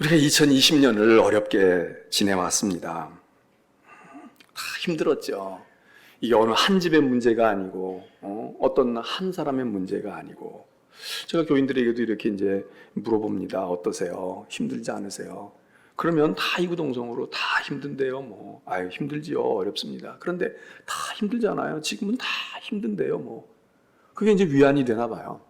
우리가 2020년을 어렵게 지내왔습니다. 다 힘들었죠. 이게 어느 한 집의 문제가 아니고, 어떤 한 사람의 문제가 아니고, 제가 교인들에게도 이렇게 이제 물어봅니다. 어떠세요? 힘들지 않으세요? 그러면 다 이구동성으로 다 힘든데요, 아유, 힘들지요. 어렵습니다. 그런데 다 힘들잖아요. 지금은 다 힘든데요, 그게 이제 위안이 되나 봐요.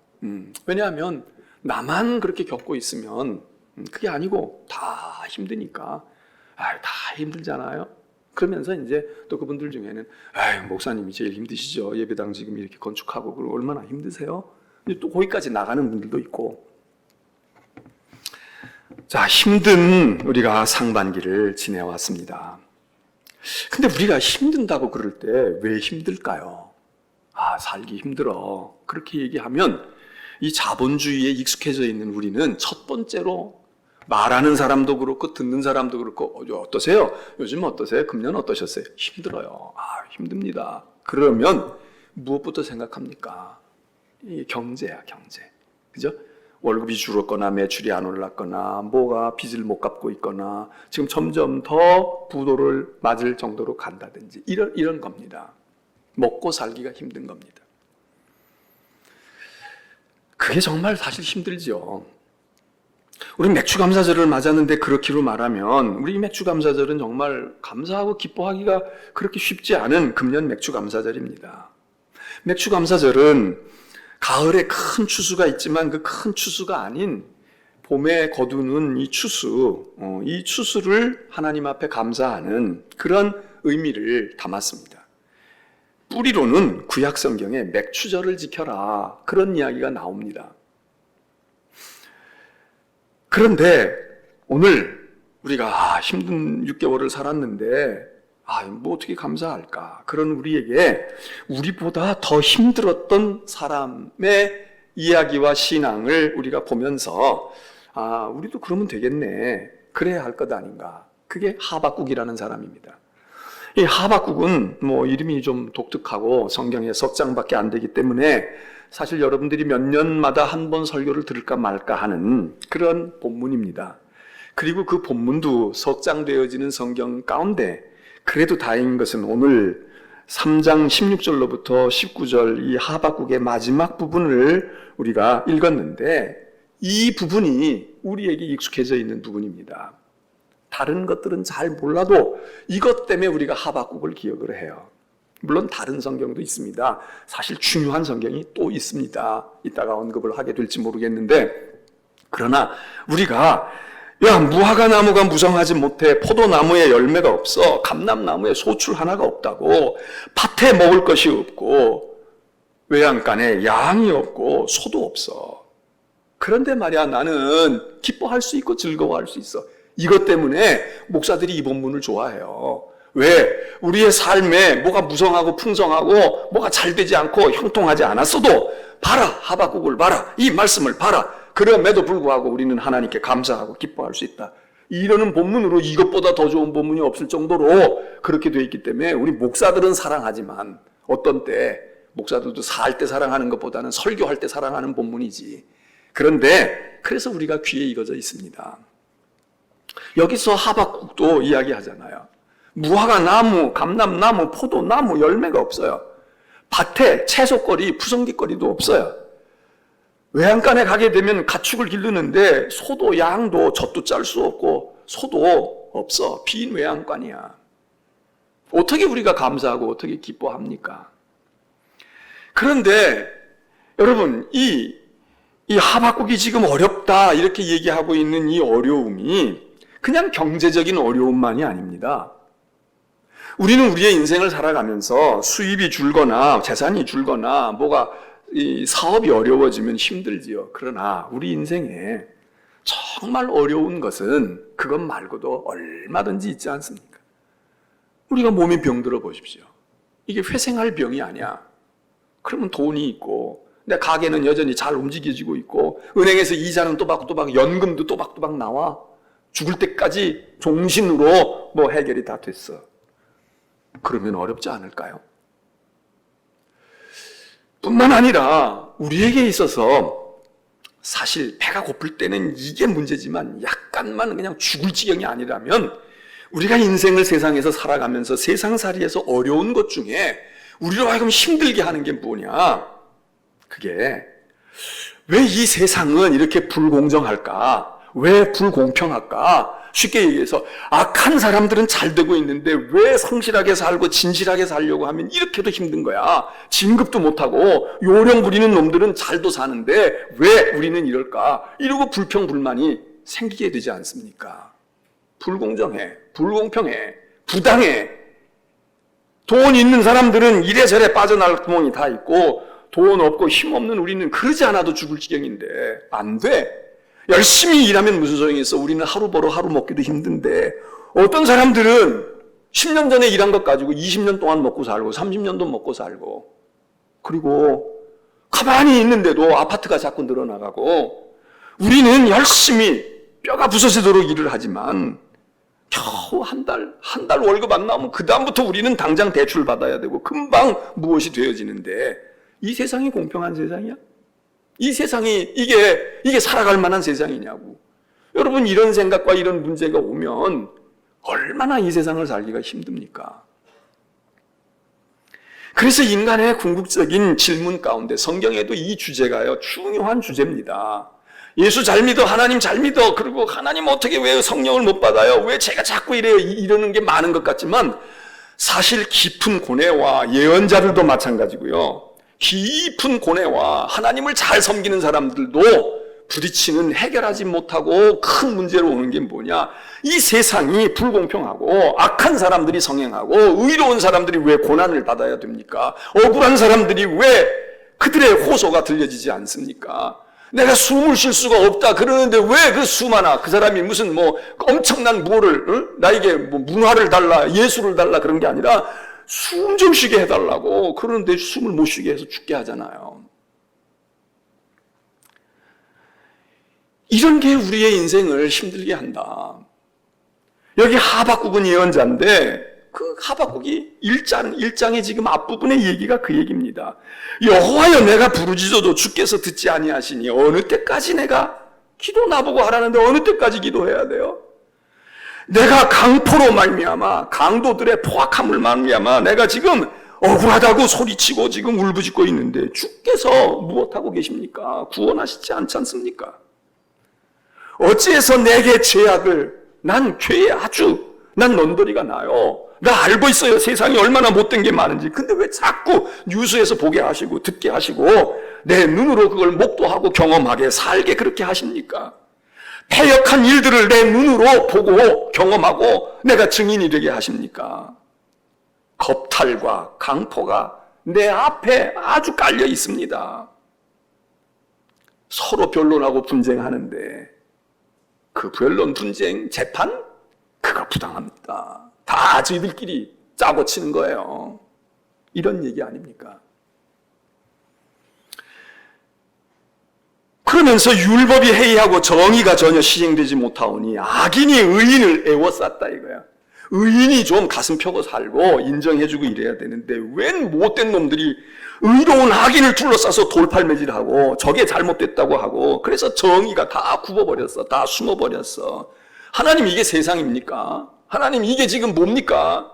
왜냐하면 나만 그렇게 겪고 있으면 그게 아니고 다 힘드니까, 아유, 다 힘들잖아요. 그러면서 이제 또 그분들 중에는, 아유, 목사님이 제일 힘드시죠. 예배당 지금 이렇게 건축하고 그럼 얼마나 힘드세요? 또 거기까지 나가는 분들도 있고. 자, 힘든 우리가 상반기를 지내왔습니다. 근데 우리가 힘든다고 그럴 때 왜 힘들까요? 아, 살기 힘들어. 그렇게 얘기하면 이 자본주의에 익숙해져 있는 우리는 첫 번째로 말하는 사람도 그렇고 듣는 사람도 그렇고, 어떠세요? 요즘 어떠세요? 금년 어떠셨어요? 힘들어요. 아, 힘듭니다. 그러면 무엇부터 생각합니까? 이 경제야, 경제. 그죠? 월급이 줄었거나 매출이 안 올랐거나 뭐가 빚을 못 갚고 있거나 지금 점점 더 부도를 맞을 정도로 간다든지 이런 겁니다. 먹고 살기가 힘든 겁니다. 그게 정말 사실 힘들죠. 우리 맥주감사절을 맞았는데 그렇기로 말하면 우리 맥주감사절은 정말 감사하고 기뻐하기가 그렇게 쉽지 않은 금년 맥주감사절입니다. 맥주감사절은 가을에 큰 추수가 있지만 그 큰 추수가 아닌 봄에 거두는 이 추수를 하나님 앞에 감사하는 그런 의미를 담았습니다. 뿌리로는 구약 성경에 맥추절을 지켜라 그런 이야기가 나옵니다. 그런데 오늘 우리가 힘든 6개월을 살았는데 뭐 어떻게 감사할까? 그런 우리에게 우리보다 더 힘들었던 사람의 이야기와 신앙을 우리가 보면서 우리도 그러면 되겠네. 그래야 할 것 아닌가? 그게 하박국이라는 사람입니다. 이 하박국은 이름이 좀 독특하고 성경에 석 장밖에 안 되기 때문에 사실 여러분들이 몇 년마다 한 번 설교를 들을까 말까 하는 그런 본문입니다. 그리고 그 본문도 석장되어지는 성경 가운데 그래도 다행인 것은 오늘 3장 16절로부터 19절 이 하박국의 마지막 부분을 우리가 읽었는데 이 부분이 우리에게 익숙해져 있는 부분입니다. 다른 것들은 잘 몰라도 이것 때문에 우리가 하박국을 기억을 해요. 물론 다른 성경도 있습니다. 사실 중요한 성경이 또 있습니다. 이따가 언급을 하게 될지 모르겠는데 그러나 우리가 무화과 나무가 무성하지 못해 포도나무에 열매가 없어 감람나무에 소출 하나가 없다고 밭에 먹을 것이 없고 외양간에 양이 없고 소도 없어. 그런데 말이야 나는 기뻐할 수 있고 즐거워할 수 있어. 이것 때문에 목사들이 이 본문을 좋아해요. 왜? 우리의 삶에 뭐가 무성하고 풍성하고 뭐가 잘 되지 않고 형통하지 않았어도 봐라, 하박국을 봐라, 이 말씀을 봐라. 그럼에도 불구하고 우리는 하나님께 감사하고 기뻐할 수 있다. 이러는 본문으로 이것보다 더 좋은 본문이 없을 정도로 그렇게 되어 있기 때문에 우리 목사들은 사랑하지만 어떤 때 목사들도 살 때 사랑하는 것보다는 설교할 때 사랑하는 본문이지. 그런데 그래서 우리가 귀에 익어져 있습니다. 여기서 하박국도 이야기하잖아요. 무화과 나무, 감람나무, 포도나무 열매가 없어요. 밭에 채소거리, 푸성기거리도 없어요. 외양간에 가게 되면 가축을 기르는데 소도 양도 젖도 짤 수 없고 소도 없어. 빈 외양간이야. 어떻게 우리가 감사하고 어떻게 기뻐합니까? 그런데 여러분 이 하박국이 지금 어렵다 이렇게 얘기하고 있는 이 어려움이 그냥 경제적인 어려움만이 아닙니다. 우리는 우리의 인생을 살아가면서 수입이 줄거나 재산이 줄거나 이 사업이 어려워지면 힘들지요. 그러나 우리 인생에 정말 어려운 것은 그것 말고도 얼마든지 있지 않습니까? 우리가 몸에 병들어 보십시오. 이게 회생할 병이 아니야. 그러면 돈이 있고 내 가게는 여전히 잘 움직여지고 있고 은행에서 이자는 또박또박 연금도 또박또박 나와. 죽을 때까지 종신으로 해결이 다 됐어. 그러면 어렵지 않을까요? 뿐만 아니라 우리에게 있어서 사실 배가 고플 때는 이게 문제지만 약간만 그냥 죽을 지경이 아니라면 우리가 인생을 세상에서 살아가면서 세상살이에서 어려운 것 중에 우리로 하여금 힘들게 하는 게 뭐냐? 그게 왜 이 세상은 이렇게 불공정할까? 왜 불공평할까? 쉽게 얘기해서 악한 사람들은 잘 되고 있는데 왜 성실하게 살고 진실하게 살려고 하면 이렇게도 힘든 거야. 진급도 못하고 요령 부리는 놈들은 잘도 사는데 왜 우리는 이럴까? 이러고 불평불만이 생기게 되지 않습니까? 불공정해, 불공평해, 부당해. 돈 있는 사람들은 이래저래 빠져나갈 구멍이 다 있고 돈 없고 힘없는 우리는 그러지 않아도 죽을 지경인데 안 돼. 열심히 일하면 무슨 소용이 있어. 우리는 하루 벌어 하루 먹기도 힘든데 어떤 사람들은 10년 전에 일한 것 가지고 20년 동안 먹고 살고 30년도 먹고 살고 그리고 가만히 있는데도 아파트가 자꾸 늘어나가고 우리는 열심히 뼈가 부서지도록 일을 하지만 겨우 한 달 월급 안 나오면 그 다음부터 우리는 당장 대출 받아야 되고 금방 무엇이 되어지는데 이 세상이 공평한 세상이야? 이 세상이 이게 살아갈 만한 세상이냐고. 여러분 이런 생각과 이런 문제가 오면 얼마나 이 세상을 살기가 힘듭니까? 그래서 인간의 궁극적인 질문 가운데 성경에도 이 주제가요 중요한 주제입니다. 예수 잘 믿어, 하나님 잘 믿어. 그리고 하나님 어떻게 왜 성령을 못 받아요? 왜 제가 자꾸 이래요? 이러는 게 많은 것 같지만 사실 깊은 고뇌와 예언자들도 마찬가지고요. 깊은 고뇌와 하나님을 잘 섬기는 사람들도 부딪히는 해결하지 못하고 큰 문제로 오는 게 뭐냐? 이 세상이 불공평하고 악한 사람들이 성행하고 의로운 사람들이 왜 고난을 받아야 됩니까? 억울한 사람들이 왜 그들의 호소가 들려지지 않습니까? 내가 숨을 쉴 수가 없다 그러는데 왜 그 수많아? 그 사람이 무슨 엄청난 뭐를 나에게 문화를 달라 예수를 달라 그런 게 아니라 숨 좀 쉬게 해달라고 그러는데 숨을 못 쉬게 해서 죽게 하잖아요. 이런 게 우리의 인생을 힘들게 한다. 여기 하박국은 예언자인데 그 하박국이 1장의 지금 앞부분의 얘기가 그 얘기입니다. 여호와여 내가 부르짖어도 주께서 듣지 아니하시니 어느 때까지 내가 기도 나보고 하라는데 어느 때까지 기도해야 돼요? 내가 강포로 말미암아 강도들의 포악함을 말미암아 내가 지금 억울하다고 소리치고 지금 울부짖고 있는데 주께서 무엇하고 계십니까? 구원하시지 않지 않습니까? 어찌해서 내게 죄악을 난 죄에 아주 난 넌더리가 나요. 나 알고 있어요. 세상이 얼마나 못된 게 많은지. 근데 왜 자꾸 뉴스에서 보게 하시고 듣게 하시고 내 눈으로 그걸 목도하고 경험하게 살게 그렇게 하십니까? 패역한 일들을 내 눈으로 보고 경험하고 내가 증인이 되게 하십니까? 겁탈과 강포가 내 앞에 아주 깔려 있습니다. 서로 변론하고 분쟁하는데 그 변론, 분쟁, 재판? 그거 부당합니다. 다 저희들끼리 짜고 치는 거예요. 이런 얘기 아닙니까? 그러면서 율법이 해이하고 정의가 전혀 시행되지 못하오니 악인이 의인을 애워쌌다 이거야. 의인이 좀 가슴 펴고 살고 인정해주고 이래야 되는데 웬 못된 놈들이 의로운 악인을 둘러싸서 돌팔매질하고 저게 잘못됐다고 하고 그래서 정의가 다 굽어버렸어. 다 숨어버렸어. 하나님 이게 세상입니까? 하나님 이게 지금 뭡니까?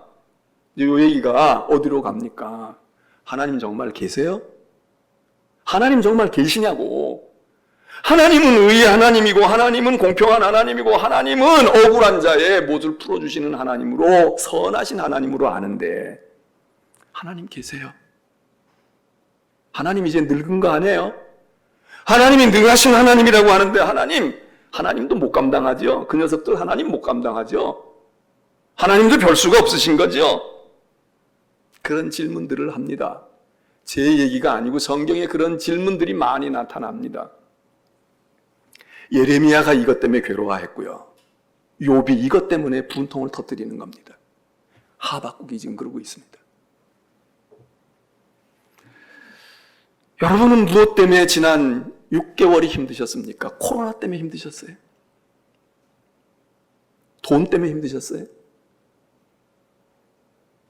이 얘기가 어디로 갑니까? 하나님 정말 계세요? 하나님 정말 계시냐고. 하나님은 의의 하나님이고 하나님은 공평한 하나님이고 하나님은 억울한 자의 못을 풀어주시는 하나님으로 선하신 하나님으로 아는데 하나님 계세요? 하나님 이제 늙은 거 아니에요? 하나님이 능하신 하나님이라고 하는데 하나님도 못 감당하죠. 그 녀석들 하나님 못 감당하죠. 하나님도 별 수가 없으신 거죠. 그런 질문들을 합니다. 제 얘기가 아니고 성경에 그런 질문들이 많이 나타납니다. 예레미야가 이것 때문에 괴로워했고요. 욥이 이것 때문에 분통을 터뜨리는 겁니다. 하박국이 지금 그러고 있습니다. 여러분은 무엇 때문에 지난 6개월이 힘드셨습니까? 코로나 때문에 힘드셨어요? 돈 때문에 힘드셨어요?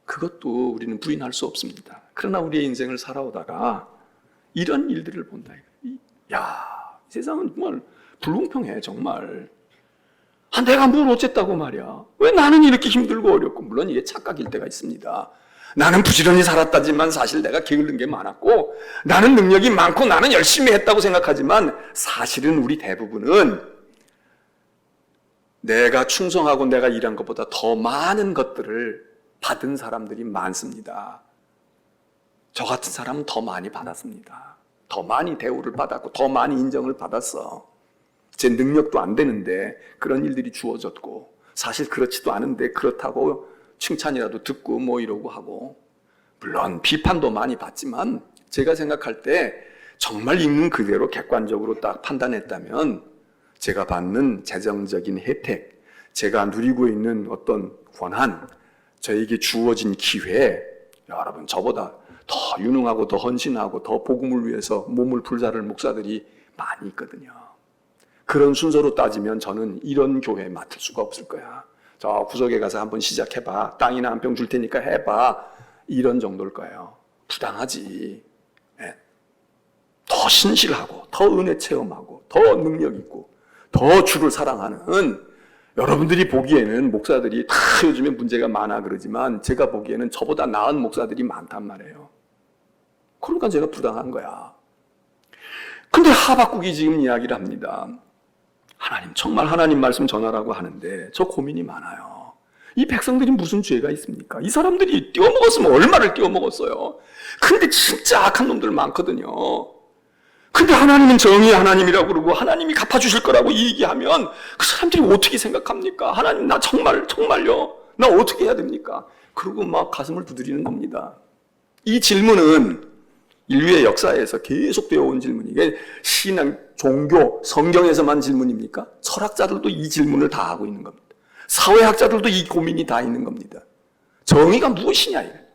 그것도 우리는 부인할 수 없습니다. 그러나 우리의 인생을 살아오다가 이런 일들을 본다. 야, 이 세상은 정말 불공평해, 정말. 내가 뭘 어쨌다고 말이야. 왜 나는 이렇게 힘들고 어렵고. 물론 이게 착각일 때가 있습니다. 나는 부지런히 살았다지만 사실 내가 게으른 게 많았고, 나는 능력이 많고 나는 열심히 했다고 생각하지만 사실은 우리 대부분은 내가 충성하고 내가 일한 것보다 더 많은 것들을 받은 사람들이 많습니다. 저 같은 사람은 더 많이 받았습니다. 더 많이 대우를 받았고 더 많이 인정을 받았어. 제 능력도 안 되는데 그런 일들이 주어졌고, 사실 그렇지도 않은데 그렇다고 칭찬이라도 듣고 뭐 이러고 하고, 물론 비판도 많이 받지만 제가 생각할 때 정말 있는 그대로 객관적으로 딱 판단했다면 제가 받는 재정적인 혜택, 제가 누리고 있는 어떤 권한, 저에게 주어진 기회, 여러분 저보다 더 유능하고 더 헌신하고 더 복음을 위해서 몸을 불사를 목사들이 많이 있거든요. 그런 순서로 따지면 저는 이런 교회에 맡을 수가 없을 거야. 저 구석에 가서 한번 시작해봐. 땅이나 한 평 줄 테니까 해봐. 이런 정도일 거예요. 부당하지. 네. 더 신실하고 더 은혜 체험하고 더 능력 있고 더 주를 사랑하는, 여러분들이 보기에는 목사들이 다 요즘에 문제가 많아 그러지만 제가 보기에는 저보다 나은 목사들이 많단 말이에요. 그러니까 제가 부당한 거야. 근데 하박국이 지금 이야기를 합니다. 하나님, 정말 하나님 말씀 전하라고 하는데 저 고민이 많아요. 이 백성들이 무슨 죄가 있습니까? 이 사람들이 띄워먹었으면 얼마를 띄워먹었어요. 근데 진짜 악한 놈들 많거든요. 근데 하나님은 정의의 하나님이라고 그러고 하나님이 갚아주실 거라고 얘기하면 그 사람들이 어떻게 생각합니까? 하나님, 나 정말요? 나 어떻게 해야 됩니까? 그러고 막 가슴을 두드리는 겁니다. 이 질문은 인류의 역사에서 계속 되어온 질문이에요. 신앙, 종교, 성경에서만 질문입니까? 철학자들도 이 질문을 다 하고 있는 겁니다. 사회학자들도 이 고민이 다 있는 겁니다. 정의가 무엇이냐, 이래.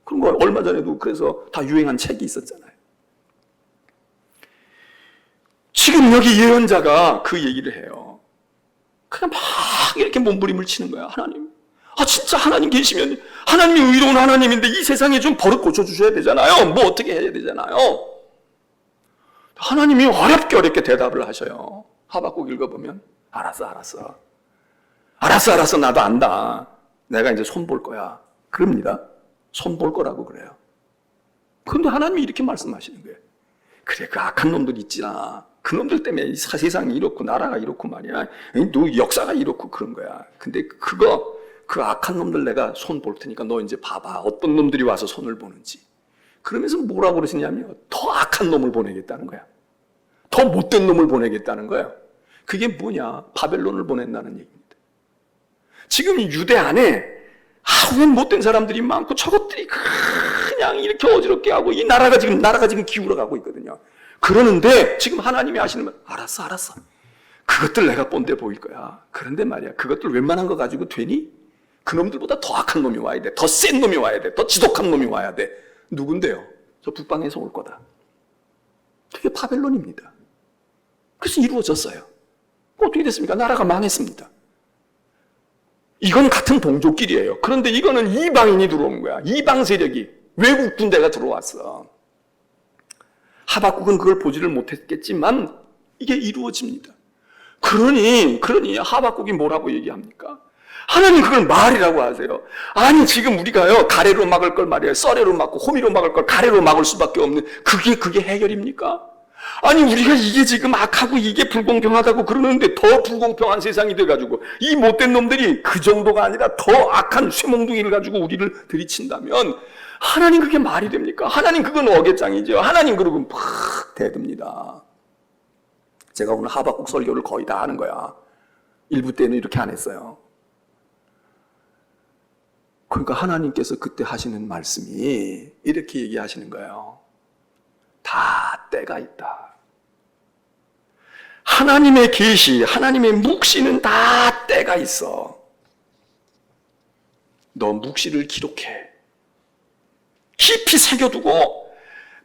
그런 거 얼마 전에도 그래서 다 유행한 책이 있었잖아요. 지금 여기 예언자가 그 얘기를 해요. 그냥 막 이렇게 몸부림을 치는 거야. 하나님, 진짜 하나님 계시면, 하나님이 의로운 하나님인데 이 세상에 좀 버릇 고쳐주셔야 되잖아요. 뭐 어떻게 해야 되잖아요. 하나님이 어렵게 대답을 하셔요. 하박국 읽어보면 알았어 나도 안다. 내가 이제 손 볼 거야. 그럽니다. 손 볼 거라고 그래요. 그런데 하나님이 이렇게 말씀하시는 거예요. 그래, 그 악한 놈들 있지나 그 놈들 때문에 이 세상이 이렇고 나라가 이렇고 말이야. 너 역사가 이렇고 그런 거야. 근데 그 악한 놈들 내가 손 볼 테니까 너 이제 봐봐. 어떤 놈들이 와서 손을 보는지. 그러면서 뭐라고 그러시냐면 더 악한 놈을 보내겠다는 거야. 더 못된 놈을 보내겠다는 거예요. 그게 뭐냐? 바벨론을 보낸다는 얘기입니다. 지금 유대 안에 웬 못된 사람들이 많고 저것들이 그냥 이렇게 어지럽게 하고 이 나라가 지금 기울어가고 있거든요. 그러는데 지금 하나님이 하시는 말, 알았어. 그것들 내가 본데 보일 거야. 그런데 말이야, 그것들 웬만한 거 가지고 되니? 그놈들보다 더 악한 놈이 와야 돼. 더 센 놈이 와야 돼. 더 지독한 놈이 와야 돼. 누군데요? 저 북방에서 올 거다. 그게 바벨론입니다. 그래서 이루어졌어요. 어떻게 됐습니까? 나라가 망했습니다. 이건 같은 동족끼리예요. 그런데 이거는 이방인이 들어온 거야. 이방 세력이, 외국 군대가 들어왔어. 하박국은 그걸 보지를 못했겠지만 이게 이루어집니다. 그러니 하박국이 뭐라고 얘기합니까? 하나님 그걸 말이라고 하세요. 아니 지금 우리가요 가래로 막을 걸 말이에요. 썰애로 막고 호미로 막을 걸 가래로 막을 수밖에 없는 그게 해결입니까? 아니 우리가 이게 지금 악하고 이게 불공평하다고 그러는데 더 불공평한 세상이 돼가지고 이 못된 놈들이 그 정도가 아니라 더 악한 쇠몽둥이를 가지고 우리를 들이친다면 하나님 그게 말이 됩니까? 하나님 그건 어깃장이죠. 하나님 그러고 팍 대듭니다. 제가 오늘 하박국 설교를 거의 다 하는 거야. 일부 때는 이렇게 안 했어요. 그러니까 하나님께서 그때 하시는 말씀이 이렇게 얘기하시는 거예요. 다 때가 있다. 하나님의 계시, 하나님의 묵시는 다 때가 있어. 너 묵시를 기록해. 깊이 새겨두고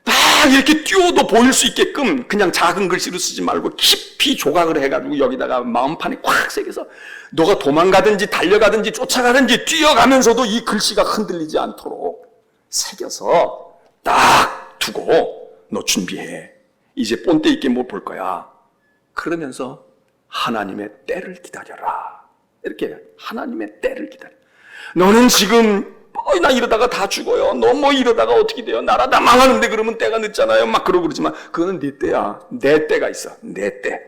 막 이렇게 띄워도 보일 수 있게끔 그냥 작은 글씨로 쓰지 말고 깊이 조각을 해가지고 여기다가 마음판에 꽉 새겨서 너가 도망가든지 달려가든지 쫓아가든지 뛰어가면서도 이 글씨가 흔들리지 않도록 새겨서 딱 두고 너 준비해. 이제 본때 있게 못 볼 거야. 그러면서 하나님의 때를 기다려라. 이렇게 하나님의 때를 기다려. 너는 지금 나 이러다가 다 죽어요. 너 뭐 이러다가 어떻게 돼요? 나라 다 망하는데 그러면 때가 늦잖아요. 막 그러고 그러지만 그거는 네 때야. 내 때가 있어. 내 때.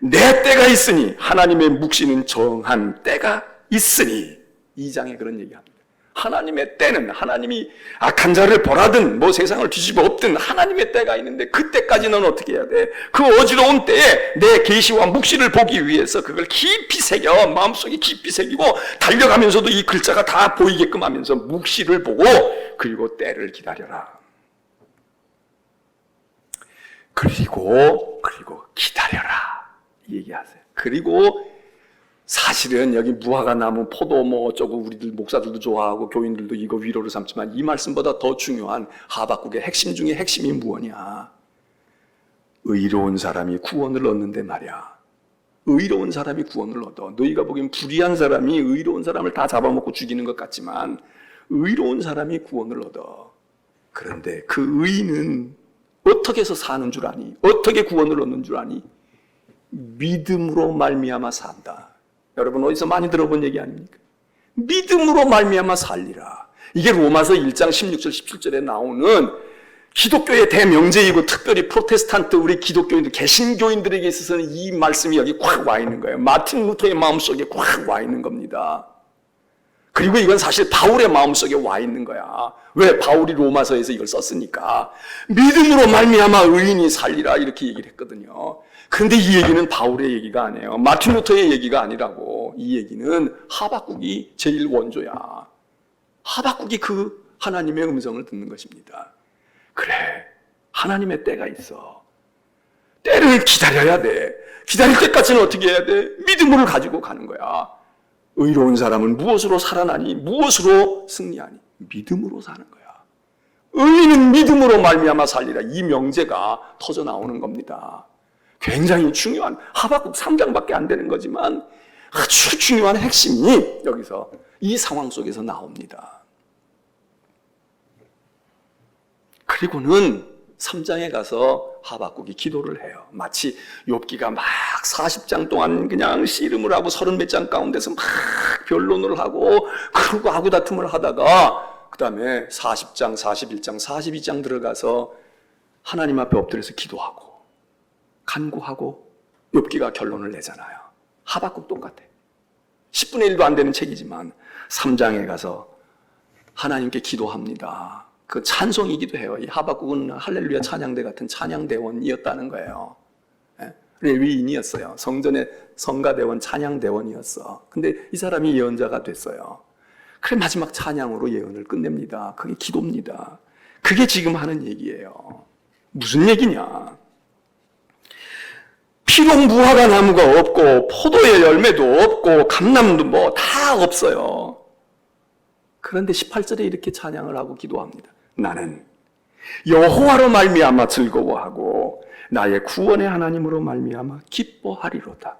내 때가 있으니 하나님의 묵시는 정한 때가 있으니 2장에 그런 얘기합니다. 하나님의 때는 하나님이 악한 자를 벌하든 뭐 세상을 뒤집어 엎든 하나님의 때가 있는데 그때까지는 어떻게 해야 돼? 그 어지러운 때에 내 계시와 묵시를 보기 위해서 그걸 깊이 새겨 마음속에 깊이 새기고 달려가면서도 이 글자가 다 보이게끔 하면서 묵시를 보고 그리고 때를 기다려라. 그리고 기다려라 얘기하세요. 그리고 사실은 여기 무화과 나무, 포도 뭐 어쩌고 우리들 목사들도 좋아하고 교인들도 이거 위로를 삼지만 이 말씀보다 더 중요한 하박국의 핵심 중에 핵심이 무엇이냐? 의로운 사람이 구원을 얻는데 말이야. 의로운 사람이 구원을 얻어. 너희가 보기엔 불의한 사람이 의로운 사람을 다 잡아먹고 죽이는 것 같지만 의로운 사람이 구원을 얻어. 그런데 그 의인은 어떻게 해서 사는 줄 아니? 어떻게 구원을 얻는 줄 아니? 믿음으로 말미암아 산다. 여러분 어디서 많이 들어본 얘기 아닙니까? 믿음으로 말미암아 살리라. 이게 로마서 1장 16절 17절에 나오는 기독교의 대명제이고 특별히 프로테스탄트 우리 기독교인들 개신교인들에게 있어서는 이 말씀이 여기 꽉 와 있는 거예요. 마틴 루터의 마음속에 꽉 와 있는 겁니다. 그리고 이건 사실 바울의 마음속에 와 있는 거야. 왜? 바울이 로마서에서 이걸 썼으니까. 믿음으로 말미암아 의인이 살리라 이렇게 얘기를 했거든요. 그런데 이 얘기는 바울의 얘기가 아니에요. 마틴 루터의 얘기가 아니라고. 이 얘기는 하박국이 제일 원조야. 하박국이 그 하나님의 음성을 듣는 것입니다. 그래, 하나님의 때가 있어. 때를 기다려야 돼. 기다릴 때까지는 어떻게 해야 돼? 믿음을 가지고 가는 거야. 의로운 사람은 무엇으로 살아나니? 무엇으로 승리하니? 믿음으로 사는 거야. 의인은 믿음으로 말미암아 살리라. 이 명제가 터져 나오는 겁니다. 굉장히 중요한 하박국 3장밖에 안 되는 거지만 아주 중요한 핵심이 여기서 이 상황 속에서 나옵니다. 그리고는 3장에 가서 하박국이 기도를 해요. 마치 욥기가 막 40장 동안 그냥 씨름을 하고 30몇 장 가운데서 막 변론을 하고 그러고 아구다툼을 하다가 그 다음에 40장, 41장, 42장 들어가서 하나님 앞에 엎드려서 기도하고 간구하고 욥기가 결론을 내잖아요. 하박국 똑같아. 10분의 1도 안 되는 책이지만 3장에 가서 하나님께 기도합니다. 그 찬송이기도 해요. 이 하박국은 할렐루야 찬양대 같은 찬양대원이었다는 거예요. 위인이었어요. 성전의 성가대원, 찬양대원이었어. 근데 이 사람이 예언자가 됐어요. 그래 마지막 찬양으로 예언을 끝냅니다. 그게 기도입니다. 그게 지금 하는 얘기예요. 무슨 얘기냐? 비록 무화과 나무가 없고 포도의 열매도 없고 감람도 뭐 다 없어요. 그런데 18절에 이렇게 찬양을 하고 기도합니다. 나는 여호와로 말미암아 즐거워하고 나의 구원의 하나님으로 말미암아 기뻐하리로다.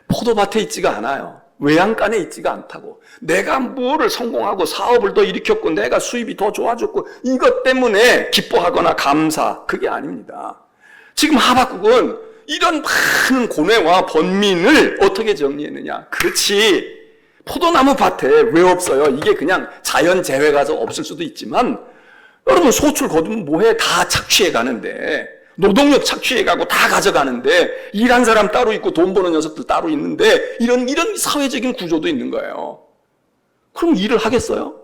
포도밭에 있지가 않아요. 외양간에 있지가 않다고. 내가 뭐를 성공하고 사업을 더 일으켰고 내가 수입이 더 좋아졌고 이것 때문에 기뻐하거나 감사, 그게 아닙니다. 지금 하박국은 이런 많은 고뇌와 번민을 어떻게 정리했느냐? 그렇지, 포도나무 밭에 왜 없어요? 이게 그냥 자연 재해가서 없을 수도 있지만 여러분 소출 거두면 뭐해? 다 착취해 가는데, 노동력 착취해 가고 다 가져가는데, 일한 사람 따로 있고 돈 버는 녀석들 따로 있는데 이런 사회적인 구조도 있는 거예요. 그럼 일을 하겠어요?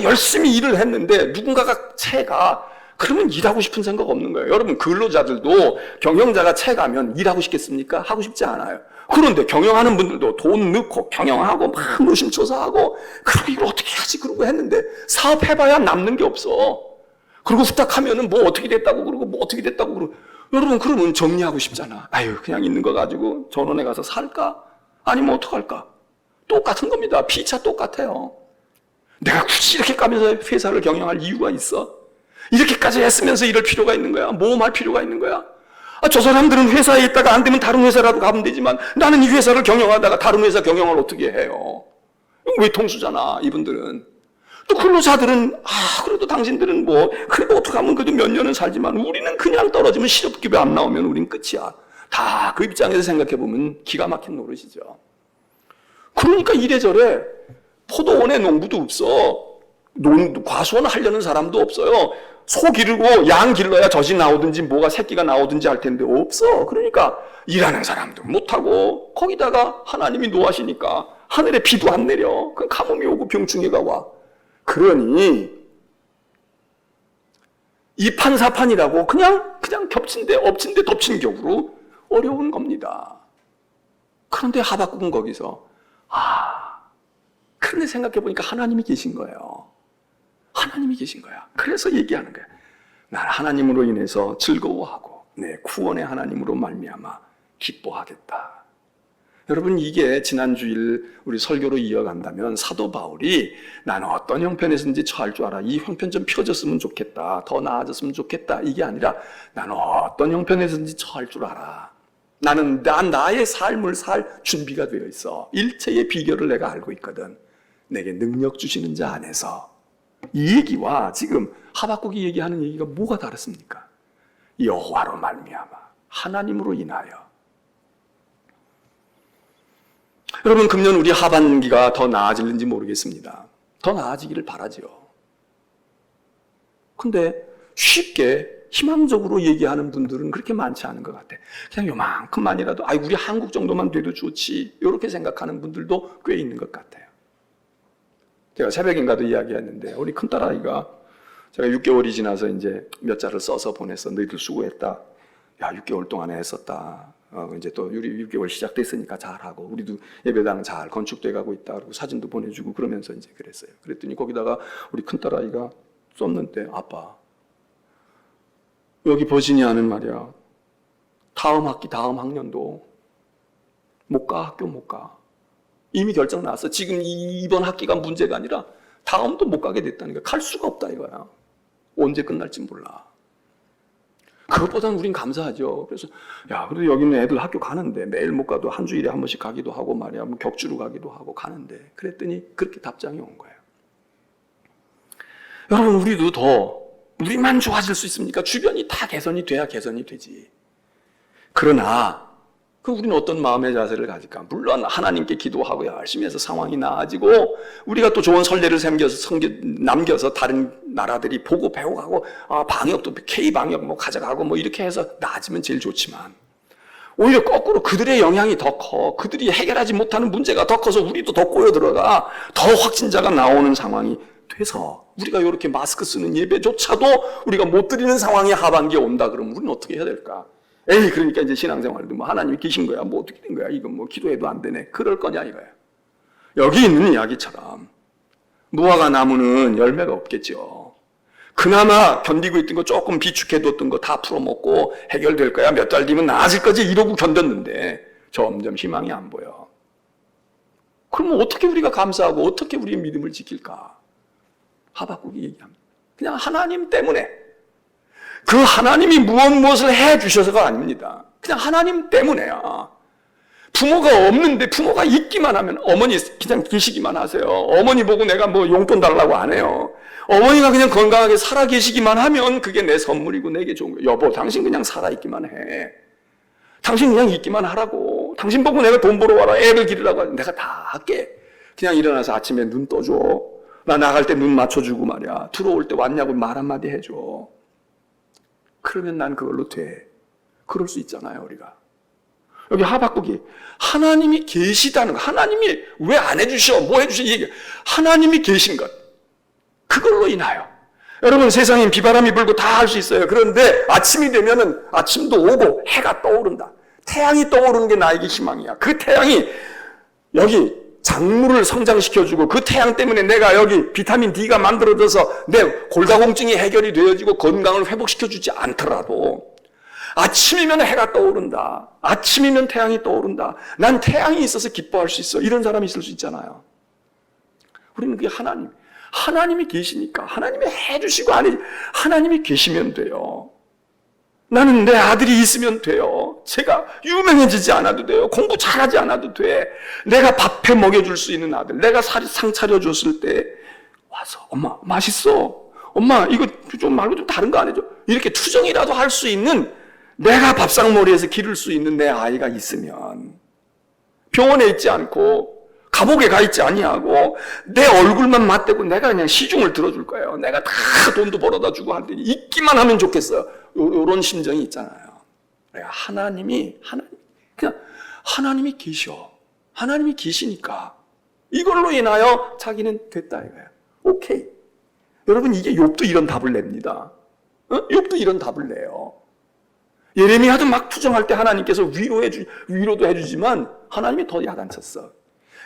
열심히 일을 했는데 누군가가 채가, 그러면 일하고 싶은 생각 없는 거예요. 여러분 근로자들도 경영자가 채가면 일하고 싶겠습니까? 하고 싶지 않아요. 그런데 경영하는 분들도 돈 넣고 경영하고 막 노심초사하고 그리고 이걸 어떻게 하지 그러고 했는데 사업해봐야 남는 게 없어. 그리고 후딱하면은 뭐 어떻게 됐다고 그러고 뭐 어떻게 됐다고 그러고. 여러분 그러면 정리하고 싶잖아. 그냥 있는 거 가지고 전원에 가서 살까? 아니면 어떡할까? 똑같은 겁니다. 피차 똑같아요. 내가 굳이 이렇게 까면서 회사를 경영할 이유가 있어? 이렇게까지 했으면서 이럴 필요가 있는 거야? 모험할 필요가 있는 거야? 저 사람들은 회사에 있다가 안 되면 다른 회사라도 가면 되지만 나는 이 회사를 경영하다가 다른 회사 경영을 어떻게 해요? 외통수잖아, 이분들은. 또 근로자들은 그래도 당신들은 뭐 그래도 어떻게 하면 그래도 몇 년은 살지만 우리는 그냥 떨어지면 실업급여 안 나오면 우린 끝이야. 다 그 입장에서 생각해 보면 기가 막힌 노릇이죠. 그러니까 이래저래 포도원에 농부도 없어. 과수원 하려는 사람도 없어요. 소 기르고 양 길러야 젖이 나오든지 뭐가 새끼가 나오든지 할 텐데 없어. 그러니까 일하는 사람도 못하고 거기다가 하나님이 노하시니까 하늘에 비도 안 내려. 그 가뭄이 오고 병충해가 와. 그러니 이판사판이라고 그냥 겹친 데 엎친 데 덮친 격으로 어려운 겁니다. 그런데 하박국은 거기서 그런데 생각해 보니까 하나님이 계신 거예요. 하나님이 계신 거야. 그래서 얘기하는 거야. 난 하나님으로 인해서 즐거워하고 내 구원의 하나님으로 말미암아 기뻐하겠다. 여러분, 이게 지난 주일 우리 설교로 이어간다면 사도 바울이 나는 어떤 형편에서든지 처할 줄 알아. 이 형편 좀 펴졌으면 좋겠다. 더 나아졌으면 좋겠다. 이게 아니라 나는 어떤 형편에서든지 처할 줄 알아. 나는 나의 삶을 살 준비가 되어 있어. 일체의 비결을 내가 알고 있거든. 내게 능력 주시는 자 안에서. 이 얘기와 지금 하박국이 얘기하는 얘기가 뭐가 다릅니까? 여호와로 말미암아 하나님으로 인하여. 여러분, 금년 우리 하반기가 더 나아질는지 모르겠습니다. 더 나아지기를 바라죠. 근데 쉽게 희망적으로 얘기하는 분들은 그렇게 많지 않은 것 같아. 그냥 요만큼만이라도 우리 한국 정도만 돼도 좋지, 이렇게 생각하는 분들도 꽤 있는 것 같아요. 제가 새벽인가도 이야기했는데 우리 큰딸아이가 제가 6개월이 지나서 이제 몇 자를 써서 보냈어. 너희들 수고했다. 야, 6개월 동안에 했었다. 이제 또 우리 6개월 시작됐으니까 잘하고 우리도 예배당 잘 건축돼 가고 있다. 그리고 사진도 보내주고 그러면서 이제 그랬어요. 그랬더니 거기다가 우리 큰딸아이가 썼는데 아빠, 여기 버지니아는 말이야, 다음 학기 다음 학년도 못 가, 학교 못 가. 이미 결정 났어. 지금 이번 학기가 문제가 아니라 다음도 못 가게 됐다는 거야. 갈 수가 없다 이거야. 언제 끝날지 몰라. 그것보다는 우린 감사하죠. 그래서 그래도 여기는 애들 학교 가는데 매일 못 가도 한 주일에 한 번씩 가기도 하고 말이야. 뭐 격주로 가기도 하고 가는데. 그랬더니 그렇게 답장이 온 거예요. 여러분, 우리도 우리만 좋아질 수 있습니까? 주변이 다 개선이 돼야 개선이 되지. 그러나 우리는 어떤 마음의 자세를 가질까? 물론 하나님께 기도하고 열심히 해서 상황이 나아지고 우리가 또 좋은 선례를 남겨서 다른 나라들이 보고 배워가고 방역도 K방역 가져가고 이렇게 해서 나아지면 제일 좋지만 오히려 거꾸로 그들의 영향이 더 커. 그들이 해결하지 못하는 문제가 더 커서 우리도 더 꼬여들어가 더 확진자가 나오는 상황이 돼서 우리가 이렇게 마스크 쓰는 예배조차도 우리가 못 드리는 상황이 하반기에 온다 그러면 우리는 어떻게 해야 될까? 그러니까 이제 신앙생활도 하나님이 계신 거야. 어떻게 된 거야? 이건 기도해도 안 되네. 그럴 거냐 이거야. 여기 있는 이야기처럼 무화과 나무는 열매가 없겠죠. 그나마 견디고 있던 거 조금 비축해뒀던 거 다 풀어먹고 해결될 거야. 몇 달 뒤면 나아질 거지 이러고 견뎠는데 점점 희망이 안 보여. 그러면 어떻게 우리가 감사하고 어떻게 우리의 믿음을 지킬까? 하박국이 얘기합니다. 그냥 하나님 때문에. 그 하나님이 무엇을 해 주셔서가 아닙니다. 그냥 하나님 때문에야. 부모가 없는데 부모가 있기만 하면 어머니 그냥 계시기만 하세요. 어머니 보고 내가 용돈 달라고 안 해요. 어머니가 그냥 건강하게 살아 계시기만 하면 그게 내 선물이고 내게 좋은 거예요. 여보, 당신 그냥 살아 있기만 해. 당신 그냥 있기만 하라고. 당신 보고 내가 돈 벌어 와라. 애를 기르라고 하지. 내가 다 할게. 그냥 일어나서 아침에 눈 떠줘. 나 나갈 때 눈 맞춰주고 말이야. 들어올 때 왔냐고 말 한마디 해줘. 그러면 난 그걸로 돼. 그럴 수 있잖아요, 우리가. 여기 하박국이 하나님이 계시다는 거, 하나님이 왜 안 해주셔, 뭐 해주셔, 이게 하나님이 계신 것, 그걸로 인하여. 여러분, 세상엔 비바람이 불고 다 할 수 있어요. 그런데 아침이 되면은 아침도 오고 해가 떠오른다. 태양이 떠오르는 게 나에게 희망이야. 그 태양이 여기 작물을 성장시켜주고 그 태양 때문에 내가 여기 비타민 D가 만들어져서 내 골다공증이 해결이 되어지고 건강을 회복시켜주지 않더라도 아침이면 해가 떠오른다. 아침이면 태양이 떠오른다. 난 태양이 있어서 기뻐할 수 있어. 이런 사람이 있을 수 있잖아요. 우리는 그게 하나님이 계시니까 하나님이 해주시고 하나님이 계시면 돼요. 나는 내 아들이 있으면 돼요. 제가 유명해지지 않아도 돼요. 공부 잘하지 않아도 돼. 내가 밥해 먹여줄 수 있는 아들. 내가 상 차려줬을 때 와서 엄마 맛있어. 엄마 이거 좀 말고 좀 다른 거 안 해줘. 이렇게 투정이라도 할 수 있는 내가 밥상머리에서 기를 수 있는 내 아이가 있으면 병원에 있지 않고 감옥에 가 있지 아니하고 내 얼굴만 맞대고 내가 그냥 시중을 들어줄 거예요. 내가 다 돈도 벌어다 주고 할 테니 있기만 하면 좋겠어요. 이런 심정이 있잖아요. 하나님이 계셔. 하나님이 계시니까 이걸로 인하여 자기는 됐다 이거예요. 오케이. 여러분, 이게 욥도 이런 답을 냅니다. 욥도 이런 답을 내요. 예레미야도 막 투정할 때 하나님께서 위로도 해주지만 하나님이 더 야단쳤어.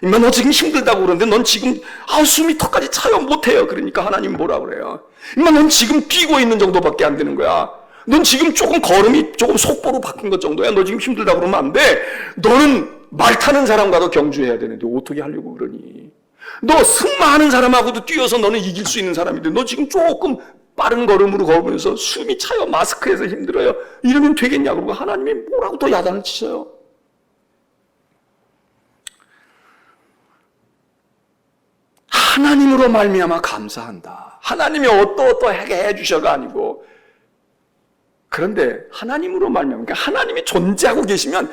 임마, 너 지금 힘들다고 그러는데 넌 지금 숨이 턱까지 차요. 못해요. 그러니까 하나님 뭐라 그래요? 임마, 넌 지금 뛰고 있는 정도밖에 안 되는 거야. 넌 지금 걸음이 조금 속보로 바뀐 것 정도야. 너 지금 힘들다고 그러면 안 돼. 너는 말 타는 사람과도 경주해야 되는데 어떻게 하려고 그러니? 너 승마하는 사람하고도 뛰어서 너는 이길 수 있는 사람인데 너 지금 조금 빠른 걸음으로 걸으면서 숨이 차요. 마스크에서 힘들어요. 이러면 되겠냐고. 그러고 하나님이 뭐라고 또 야단을 치셔요. 하나님으로 말미암아 감사한다. 하나님이 어떠하게 해주셔가 아니고, 그런데 하나님으로 말미암아, 그러니까 하나님이 존재하고 계시면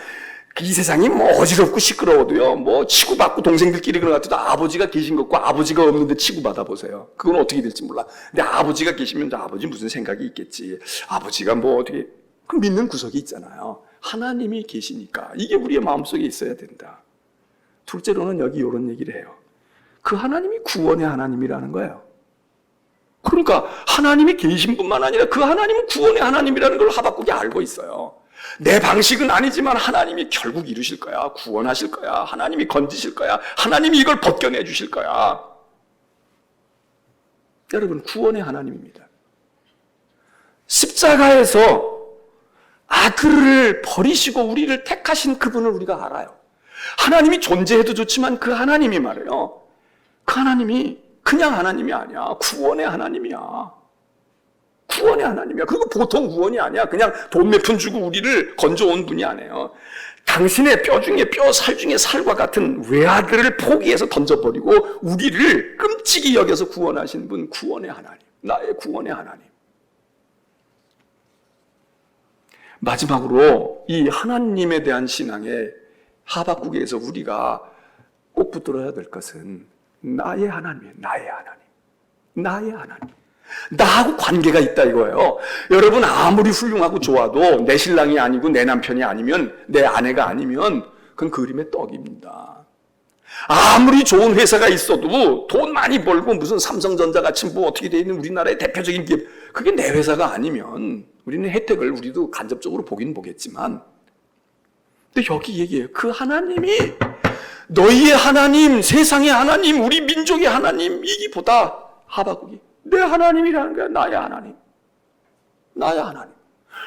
이 세상이 뭐 어지럽고 시끄러워도요, 뭐 치고받고 동생들끼리 그런 것 같아도 아버지가 계신 것과 아버지가 없는데 치고받아 보세요. 그건 어떻게 될지 몰라. 근데 아버지가 계시면 아버지 무슨 생각이 있겠지. 아버지가 뭐 어떻게, 그 믿는 구석이 있잖아요. 하나님이 계시니까 이게 우리의 마음속에 있어야 된다. 둘째로는 여기 이런 얘기를 해요. 그 하나님이 구원의 하나님이라는 거예요. 그러니까 하나님이 계신 뿐만 아니라 그 하나님은 구원의 하나님이라는 걸 하박국이 알고 있어요. 내 방식은 아니지만 하나님이 결국 이루실 거야. 구원하실 거야. 하나님이 건지실 거야. 하나님이 이걸 벗겨내 주실 거야. 여러분, 구원의 하나님입니다. 십자가에서 악을 버리시고 우리를 택하신 그분을 우리가 알아요. 하나님이 존재해도 좋지만 그 하나님이 말이에요. 그 하나님이 그냥 하나님이 아니야. 구원의 하나님이야. 구원의 하나님이야. 그거 보통 구원이 아니야. 그냥 돈 몇 푼 주고 우리를 건져온 분이 아니에요. 당신의 뼈 중에 뼈, 살 중에 살과 같은 외아들을 포기해서 던져버리고 우리를 끔찍이 여겨서 구원하신 분, 구원의 하나님. 나의 구원의 하나님. 마지막으로 이 하나님에 대한 신앙에 하박국에서 우리가 꼭 붙들어야 될 것은 나의 하나님이에요. 나의 하나님. 나의 하나님. 나하고 관계가 있다 이거예요. 여러분, 아무리 훌륭하고 좋아도 내 신랑이 아니고 내 남편이 아니면, 내 아내가 아니면 그건 그림의 떡입니다. 아무리 좋은 회사가 있어도 돈 많이 벌고 무슨 삼성전자 같이 뭐 어떻게 돼 있는 우리나라의 대표적인 기업, 그게 내 회사가 아니면 우리는 혜택을 우리도 간접적으로 보긴 보겠지만, 근데 여기 얘기해요. 그 하나님이 너희의 하나님, 세상의 하나님, 우리 민족의 하나님이기보다 하박국이 내 하나님이라는 거야. 나의 하나님. 나의 하나님.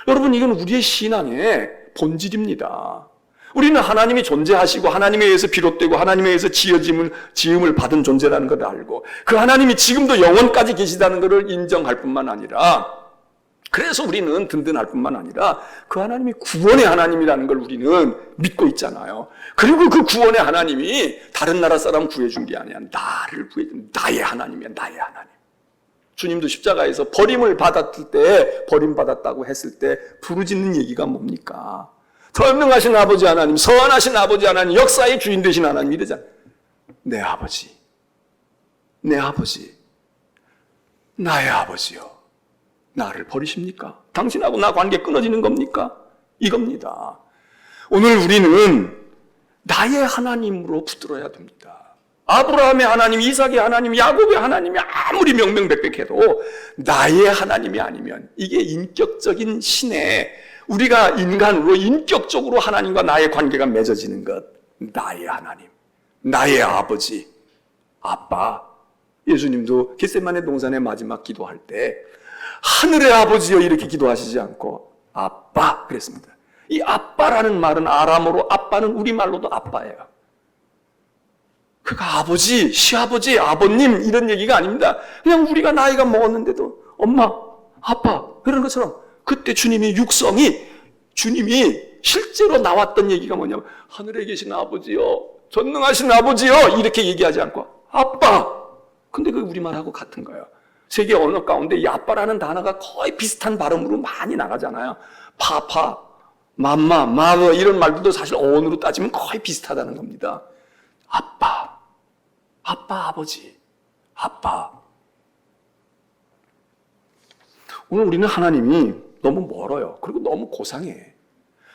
여러분, 이건 우리의 신앙의 본질입니다. 우리는 하나님이 존재하시고 하나님에 의해서 비롯되고 하나님에 의해서 지음을 받은 존재라는 걸 알고 그 하나님이 지금도 영원까지 계시다는 것을 인정할 뿐만 아니라, 그래서 우리는 든든할 뿐만 아니라 그 하나님이 구원의 하나님이라는 걸 우리는 믿고 있잖아요. 그리고 그 구원의 하나님이 다른 나라 사람 구해준 게 아니야. 나를 구해준 나의 하나님이야. 나의 하나님. 주님도 십자가에서 버림받았을 때, 버림받았다고 했을 때 부르짖는 얘기가 뭡니까? 전능하신 아버지 하나님, 선하신 아버지 하나님, 역사의 주인 되신 하나님 이러잖아요. 내 아버지, 내 아버지, 나의 아버지요. 나를 버리십니까? 당신하고 나 관계 끊어지는 겁니까? 이겁니다. 오늘 우리는 나의 하나님으로 붙들어야 됩니다. 아브라함의 하나님, 이삭의 하나님, 야곱의 하나님이 아무리 명명백백해도 나의 하나님이 아니면 이게 인격적인 신의, 우리가 인간으로 인격적으로 하나님과 나의 관계가 맺어지는 것, 나의 하나님, 나의 아버지, 아빠. 예수님도 겟세마네 동산의 마지막 기도할 때 하늘의 아버지여 이렇게 기도하시지 않고 아빠 그랬습니다. 이 아빠라는 말은 아람어로 아빠는 우리말로도 아빠예요. 그러니까 아버지, 시아버지, 아버님 이런 얘기가 아닙니다. 그냥 우리가 나이가 먹었는데도 엄마, 아빠 그런 것처럼 그때 주님이 주님이 실제로 나왔던 얘기가 뭐냐면 하늘에 계신 아버지요, 전능하신 아버지요 이렇게 얘기하지 않고 아빠. 근데 그게 우리말하고 같은 거예요. 세계 언어 가운데 이 아빠라는 단어가 거의 비슷한 발음으로 많이 나가잖아요. 파파, 맘마, 마더 이런 말들도 사실 어원으로 따지면 거의 비슷하다는 겁니다. 아빠, 아버지, 아빠. 오늘 우리는 하나님이 너무 멀어요. 그리고 너무 고상해.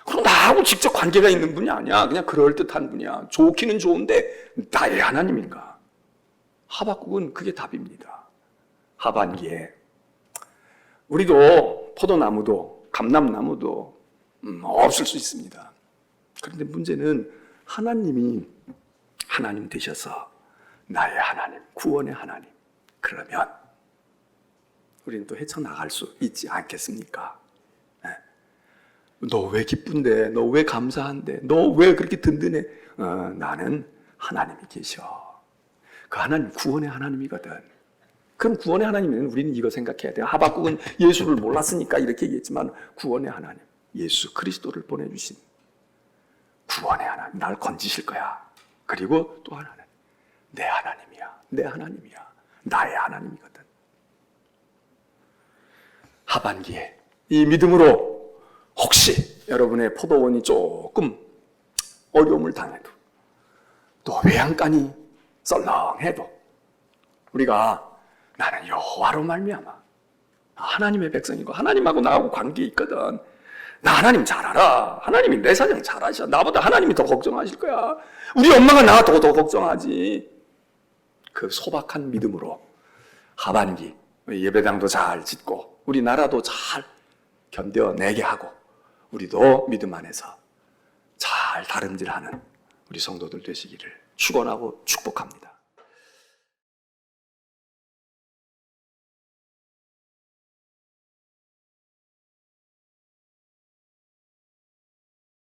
그럼 나하고 직접 관계가 있는 분이 아니야. 그냥 그럴듯한 분이야. 좋기는 좋은데 나의 하나님인가? 하박국은 그게 답입니다. 하반기에 우리도 포도나무도 감람나무도 없을 수 있습니다. 그런데 문제는 하나님이 하나님 되셔서 나의 하나님, 구원의 하나님. 그러면 우리는 또 헤쳐나갈 수 있지 않겠습니까? 너 왜 기쁜데? 너 왜 감사한데? 너 왜 그렇게 든든해? 나는 하나님이 계셔. 그 하나님 구원의 하나님이거든. 그럼 구원의 하나님은 우리는 이거 생각해야 돼요. 하박국은 예수를 몰랐으니까 이렇게 얘기했지만 구원의 하나님, 예수 그리스도를 보내주신 구원의 하나님, 날 건지실 거야. 그리고 또 하나는 내 하나님이야. 내 하나님이야. 나의 하나님이거든. 하반기에 이 믿음으로 혹시 여러분의 포도원이 조금 어려움을 당해도 또 외양간이 썰렁해도 우리가 나는 여호와로 말미암아 하나님의 백성이고 하나님하고 나하고 관계 있거든. 나 하나님 잘 알아. 하나님이 내 사정 잘 아셔. 나보다 하나님이 더 걱정하실 거야. 우리 엄마가 나 더 걱정하지. 그 소박한 믿음으로 하반기 예배당도 잘 짓고 우리나라도 잘 견뎌내게 하고 우리도 믿음 안에서 잘 다름질하는 우리 성도들 되시기를 축원하고 축복합니다.